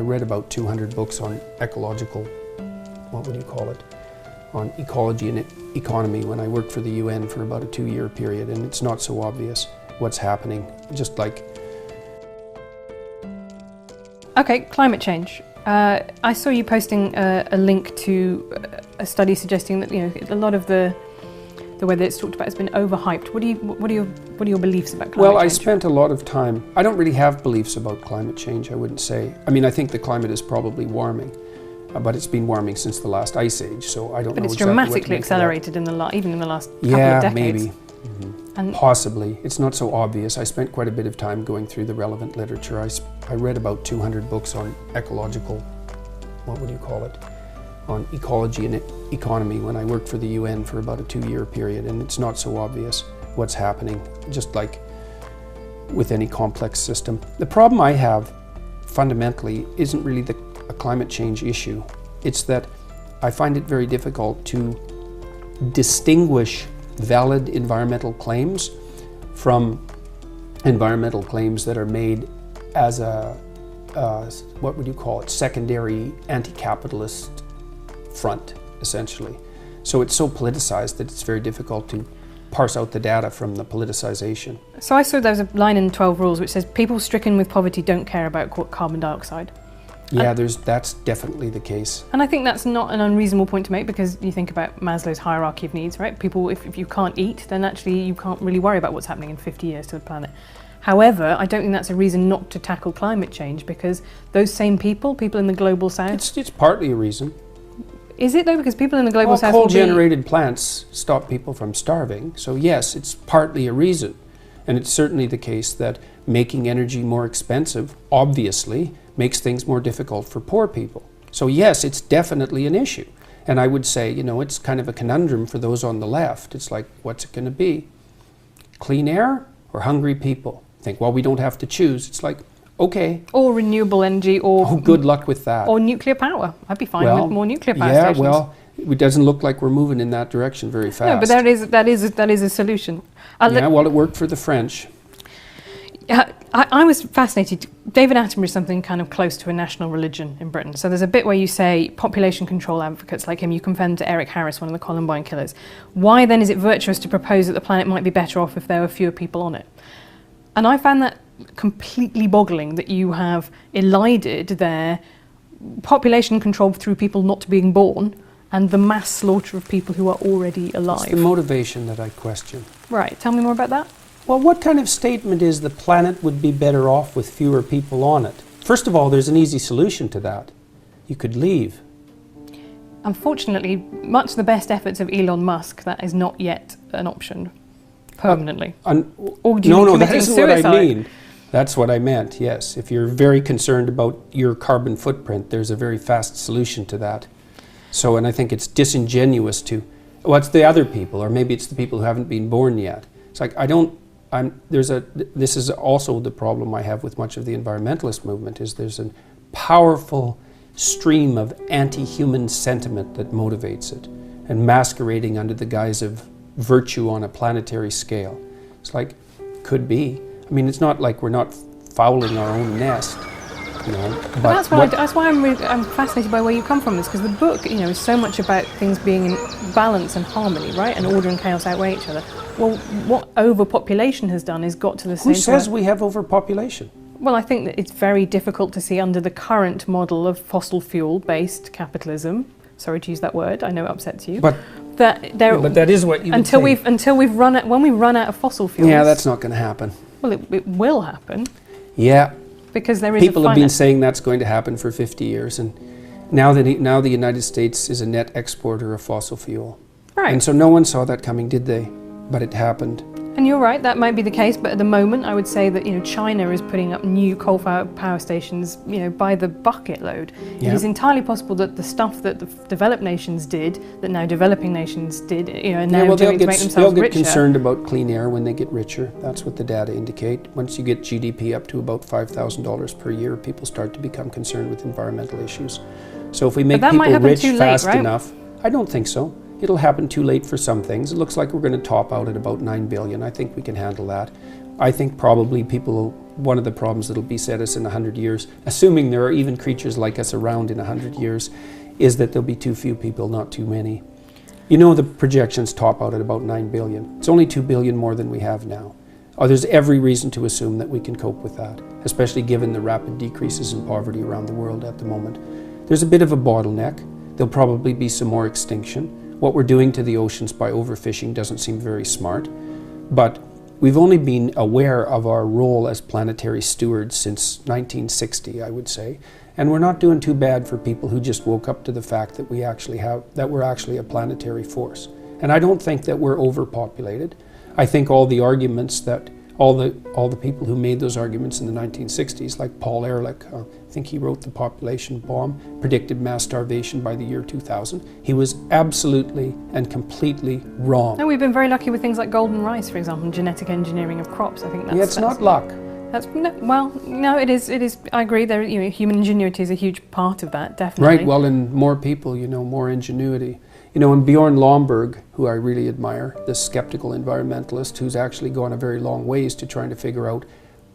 read about 200 books on ecological, what would you call it, on ecology and economy when I worked for the UN for about a 2-year period, and it's not so obvious what's happening, just like... Okay, climate change. I saw you posting a link to a study suggesting that, you know, a lot of the way that it's talked about has been overhyped. What are your beliefs about climate change? Well, I spent a lot of time. I don't really have beliefs about climate change, I wouldn't say. I mean, I think the climate is probably warming, but it's been warming since the last ice age, so I don't know exactly what to make of that. But it's dramatically accelerated even in the last couple of decades. Maybe. And possibly. It's not so obvious. I spent quite a bit of time going through the relevant literature. I read about 200 books on ecological, what would you call it, on ecology and economy when I worked for the UN for about a 2-year period, and it's not so obvious what's happening, just like with any complex system. The problem I have fundamentally isn't really a climate change issue. It's that I find it very difficult to distinguish valid environmental claims from environmental claims that are made as a, what would you call it, secondary anti-capitalist front, essentially. So it's so politicized that it's very difficult to parse out the data from the politicization. So I saw there's a line in 12 Rules which says people stricken with poverty don't care about carbon dioxide. Yeah, that's definitely the case. And I think that's not an unreasonable point to make, because you think about Maslow's hierarchy of needs, right? People, if you can't eat, then actually you can't really worry about what's happening in 50 years to the planet. However, I don't think that's a reason not to tackle climate change, because those same people in the global south... It's partly a reason. Is it though? Because people in the global south... coal-generated plants stop people from starving, so yes, it's partly a reason. And it's certainly the case that making energy more expensive, obviously, makes things more difficult for poor people. So yes, it's definitely an issue. And I would say, you know, it's kind of a conundrum for those on the left. It's like, what's it going to be? Clean air or hungry people? Think, well, we don't have to choose. It's like, okay. Or renewable energy, or... Oh, good luck with that. Or nuclear power. I'd be fine with more nuclear power stations. Yeah, well, it doesn't look like we're moving in that direction very fast. No, but that is a solution. Yeah, well, it worked for the French. I was fascinated. David Attenborough is something kind of close to a national religion in Britain. So there's a bit where you say population control advocates like him, you compare them to Eric Harris, one of the Columbine killers. Why then is it virtuous to propose that the planet might be better off if there were fewer people on it? And I found that completely boggling, that you have elided their population control through people not being born and the mass slaughter of people who are already alive. It's the motivation that I question. Right, tell me more about that. Well, what kind of statement is the planet would be better off with fewer people on it? First of all, there's an easy solution to that. You could leave. Unfortunately, much the best efforts of Elon Musk, that is not yet an option permanently. No, that isn't what I mean. That's what I meant, yes. If you're very concerned about your carbon footprint, there's a very fast solution to that. So, and I think it's disingenuous to, well, it's the other people, or maybe it's the people who haven't been born yet. It's like, this is also the problem I have with much of the environmentalist movement, is there's a powerful stream of anti-human sentiment that motivates it, and masquerading under the guise of virtue on a planetary scale. It's like, could be. I mean, it's not like we're not fouling our own nest, you know. But that's why I'm fascinated by where you come from, is because the book, you know, is so much about things being in balance and harmony, right? And order and chaos outweigh each other. Well, what overpopulation has done is got to the same... Who says we have overpopulation? Well, I think that it's very difficult to see under the current model of fossil fuel-based capitalism. Sorry to use that word, I know it upsets you. But that is what you until we've run out, when we run out of fossil fuels. Yeah, that's not going to happen. Well, it will happen. Yeah. Because there is people have been saying that's going to happen for 50 years, and now the United States is a net exporter of fossil fuel. Right. And so no one saw that coming, did they? But it happened. And you're right, that might be the case, but at the moment I would say that, you know, China is putting up new coal-fired power stations, you know, by the bucket load. Yeah. It is entirely possible that the stuff that the developed nations did, that now developing nations did, you know, and now doing to make themselves richer. They'll get concerned about clean air when they get richer. That's what the data indicate. Once you get GDP up to about $5,000 per year, people start to become concerned with environmental issues. So if we make people rich fast enough, I don't think so. It'll happen too late for some things. It looks like we're going to top out at about 9 billion. I think we can handle that. I think probably people one of the problems that'll beset us in 100 years, assuming there are even creatures like us around in 100 years, is that there'll be too few people, not too many. You know, the projections top out at about 9 billion. It's only 2 billion more than we have now. There's every reason to assume that we can cope with that, especially given the rapid decreases in poverty around the world at the moment. There's a bit of a bottleneck. There'll probably be some more extinction. What we're doing to the oceans by overfishing doesn't seem very smart, but we've only been aware of our role as planetary stewards since 1960, I would say, and we're not doing too bad for people who just woke up to the fact that we're actually a planetary force. And I don't think that we're overpopulated. I think all the arguments that all the people who made those arguments in the 1960s, like Paul Ehrlich, I think he wrote The Population Bomb, predicted mass starvation by the year 2000. He was absolutely and completely wrong. No, we've been very lucky with things like golden rice, for example, and genetic engineering of crops. I think that's... Yeah, it's not luck. No, it is. I agree. There, human ingenuity is a huge part of that, definitely. Right. Well, and more people, more ingenuity. And Bjorn Lomborg, who I really admire, this skeptical environmentalist who's actually gone a very long ways to trying to figure out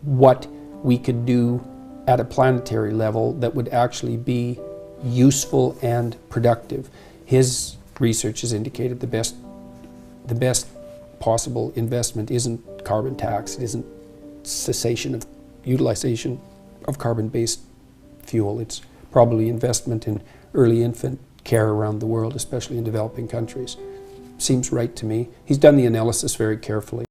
what we could do at a planetary level that would actually be useful and productive. His research has indicated the best possible investment isn't carbon tax, it isn't cessation of utilization of carbon-based fuel. It's probably investment in early infant care around the world, especially in developing countries. Seems right to me. He's done the analysis very carefully.